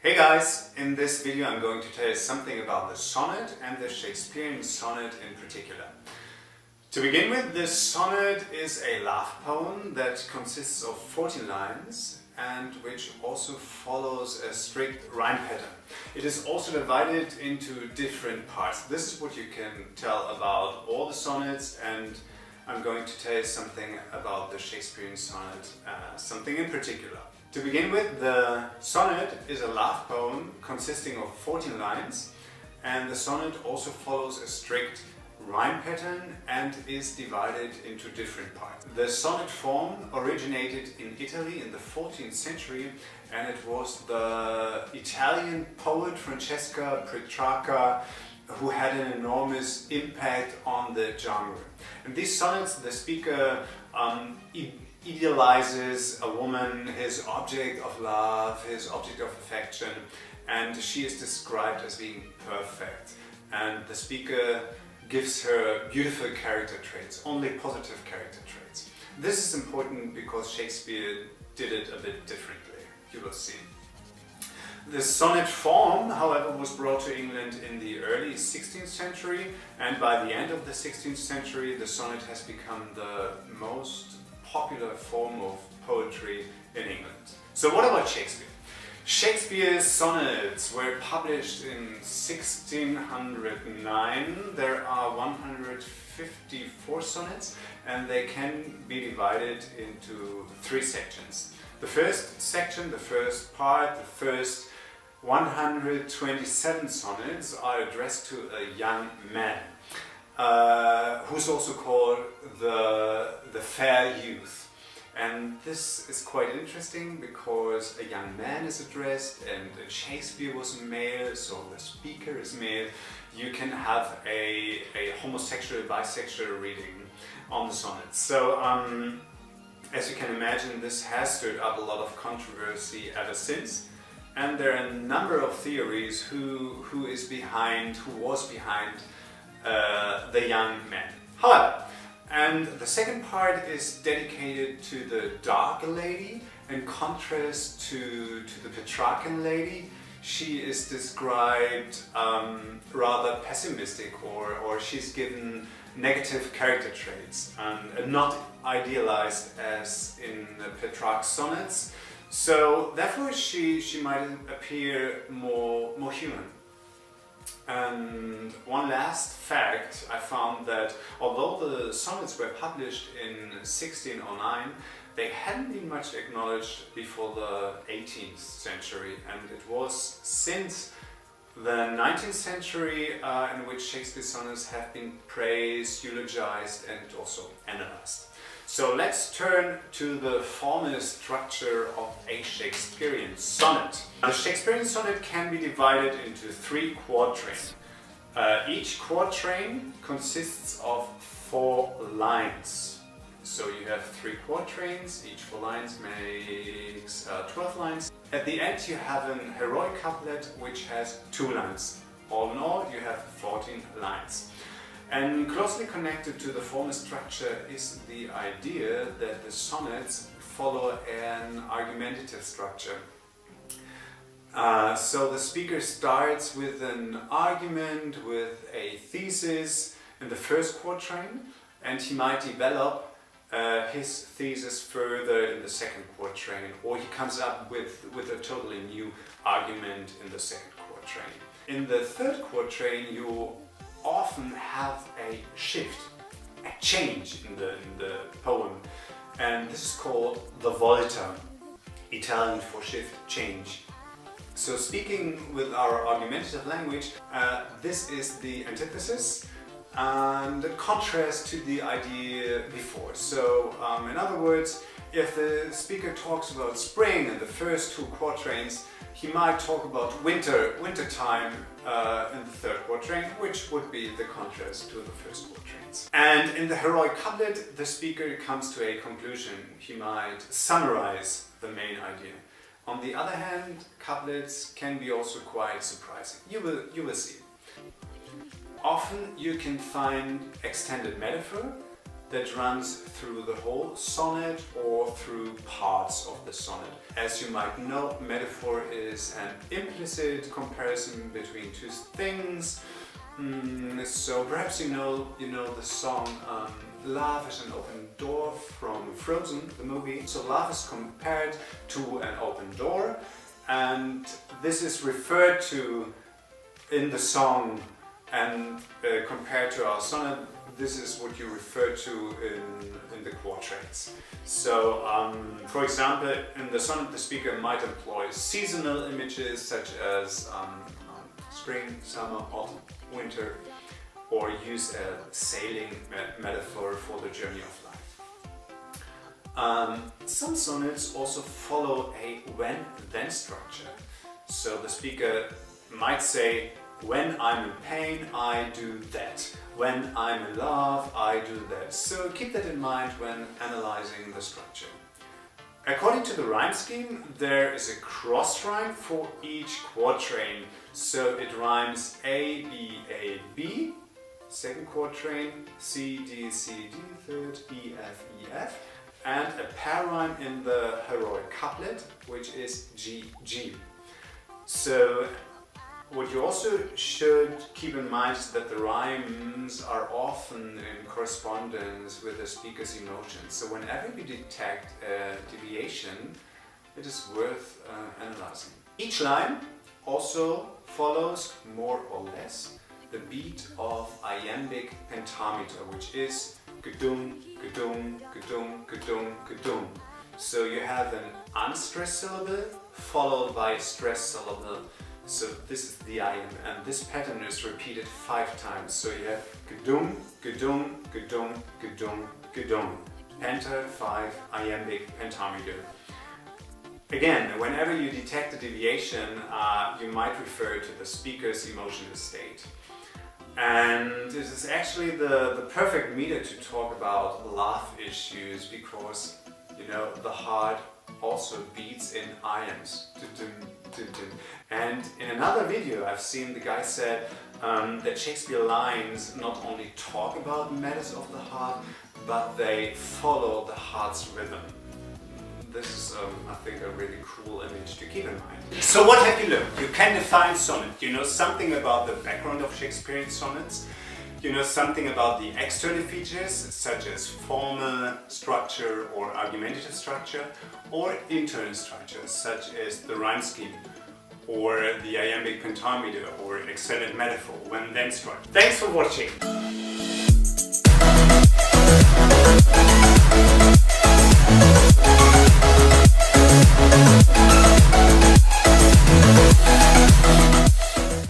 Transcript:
Hey guys, in this video I'm going to tell you something about the sonnet and the Shakespearean sonnet in particular. To begin with, the sonnet is a love poem that consists of 40 lines and which also follows a strict rhyme pattern. It is also divided into different parts. This is what you can tell about all the sonnets, and I'm going to tell you something about the Shakespearean sonnet, something in particular. To begin with, the sonnet is a love poem consisting of 14 lines, and the sonnet also follows a strict rhyme pattern and is divided into different parts. The sonnet form originated in Italy in the 14th century, and it was the Italian poet Francesca Petrarca who had an enormous impact on the genre. In these sonnets, the speaker idealizes a woman, his object of love, his object of affection, and she is described as being perfect. And the speaker gives her beautiful character traits, only positive character traits. This is important because Shakespeare did it a bit differently, you will see. The sonnet form, however, was brought to England in the early 16th century, and by the end of the 16th century the sonnet has become the most popular form of poetry in England. So what about Shakespeare? Shakespeare's sonnets were published in 1609. There are 154 sonnets, and they can be divided into three sections. The first section, the first part, the first 127 sonnets are addressed to a young man, who's also called the fair youth. And this is quite interesting because a young man is addressed and Shakespeare was male, so the speaker is male. You can have a homosexual, bisexual reading on the sonnets. So as you can imagine, this has stirred up a lot of controversy ever since. And there are a number of theories who was behind the young man. However, and the second part is dedicated to the dark lady, in contrast to the Petrarchan lady. She is described rather pessimistic, or she's given negative character traits and not idealized as in the Petrarch sonnets. So therefore she might appear more human. And one last fact, I found that although the sonnets were published in 1609, they hadn't been much acknowledged before the 18th century, and it was since the 19th century in which Shakespeare's sonnets have been praised, eulogized and also analyzed. So let's turn to the formal structure of a Shakespearean sonnet. The Shakespearean sonnet can be divided into three quatrains. Each quatrain consists of 4 lines. So you have 3 quatrains, each 4 lines makes 12 lines. At the end you have an heroic couplet which has 2 lines. All in all you have 14 lines. And closely connected to the formal structure is the idea that the sonnets follow an argumentative structure. So the speaker starts with an argument, with a thesis in the first quatrain, and he might develop his thesis further in the second quatrain, or he comes up with a totally new argument in the second quatrain. In the third quatrain you often have a shift, a change in the poem, and this is called the volta, Italian for shift, change. So speaking with our argumentative language, this is the antithesis and the contrast to the idea before. So in other words, if the speaker talks about spring in the first 2 quatrains, he might talk about wintertime in the third quatrain, which would be the contrast to the first quatrains. And in the heroic couplet, the speaker comes to a conclusion. He might summarize the main idea. On the other hand, couplets can be also quite surprising. You will see. Often you can find extended metaphor, that runs through the whole sonnet or through parts of the sonnet. As you might know, metaphor is an implicit comparison between two things. So perhaps you know the song Love is an Open Door from Frozen, the movie. So love is compared to an open door, and this is referred to in the song, and compared to our sonnet, this is what you refer to in the quatrains. So, for example, in the sonnet the speaker might employ seasonal images such as spring, summer, autumn, winter, or use a sailing metaphor for the journey of life. Some sonnets also follow a when-then structure. So the speaker might say, when I'm in pain, I do that. When I'm in love, I do that. So keep that in mind when analyzing the structure. According to the rhyme scheme, there is a cross rhyme for each quatrain. So it rhymes A, B, A, B, second quatrain, C, D, C, D, third, E, F, E, F, and a pair rhyme in the heroic couplet, which is G, G. So what you also should keep in mind is that the rhymes are often in correspondence with the speaker's emotions. So whenever you detect a deviation, it is worth analyzing. Each line also follows more or less the beat of iambic pentameter, which is gudum, gudum, gudum, gudum, gudum. So you have an unstressed syllable followed by a stressed syllable. So this is the iamb, and this pattern is repeated 5 times. So you have gudum, gudum, gudum, gudum, gudum. Penta 5 iambic pentameter. Again, whenever you detect a deviation, you might refer to the speaker's emotional state. And this is actually the perfect meter to talk about love issues, because the heart also beats in iambs. And in another video I've seen the guy said that Shakespeare lines not only talk about matters of the heart, but they follow the heart's rhythm. This is, I think, a really cool image to keep in mind. So what have you learned? You can define sonnet. You know something about the background of Shakespearean sonnets. You know something about the external features, such as formal structure or argumentative structure, or internal structures, such as the rhyme scheme, or the iambic pentameter, or extended metaphor, when-then structure. Thanks for watching!